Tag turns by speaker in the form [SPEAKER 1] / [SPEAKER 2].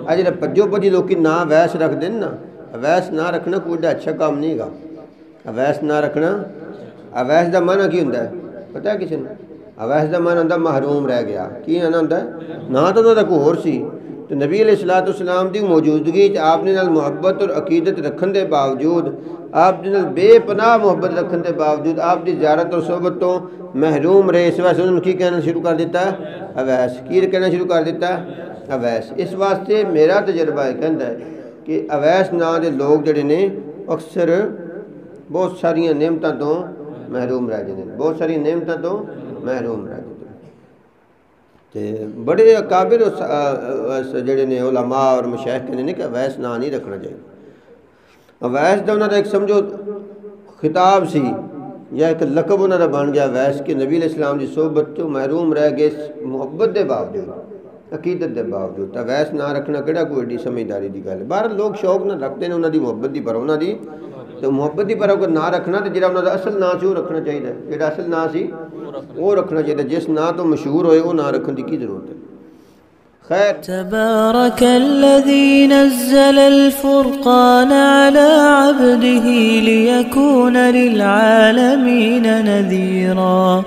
[SPEAKER 1] जो भज्जो भजी लोग ना अवैस रखते हैं ना, अवैस ना रखना कोई अच्छा काम नहीं है। अवैस ना रखना, अवैस का माना की होंगे पता है किसी ने? अवैस का माना होंगे महरूम रह गया। की आना होंगे ना, तो उन्होंने कोई होर सी। तो नबी अलैहिस्सलाम की मौजूदगी आपने नाल मुहब्बत और अकीदत रखने के बावजूद, आपके नाल बेपनाह मुहब्बत रखने के बावजूद आपकी ज़ियारत और सोहबत तो महरूम रहे। इस वास्ते उन्होंने की कहना शुरू कर दिता? अवैस। की कहना शुरू कर दिता? अवैस। इस वास्ते मेरा तजर्बा कहता है कि अवैस नाम के लोग जोड़े ने अक्सर बहुत सारिया नेमतों तो महरूम रह जाते हैं, बहुत सारिया नेमतों तो महरूम रह जाते हैं। तो बड़े काबिल जोड़े ने उलमा और मशाइख कहते हैं कि अवैस ना नहीं रखना चाहिए। अवैस का उन्होंने एक समझो खिताब सी या एक लकब उन्होंने बन गया अवैस कि नबी अलैहिस्सलाम की सोहबत तो महरूम रह गए मुहब्बत के बावजूद, अकीदत के बावजूद। तो अवैस ना रखना किहड़ा कोई एडी समझदारी की गल है। बाहर लोग शौक ना रखते हैं उन्होंने मुहब्बत की, पर उन्होंने तो मुहब्बत की पर अगर ना रखना तो जो उन्होंने असल ना से वो रखना चाहिए, जो असल ना सी वो रखना चाहिए। जिस ना तो मशहूर होए वो ना रखने की जरूरत है। खैर,
[SPEAKER 2] तबारक अल्लज़ी नज़्ज़ल अल-फ़ुरक़ान अला अब्दिही लियकून लिल आलमीन नज़ीरा।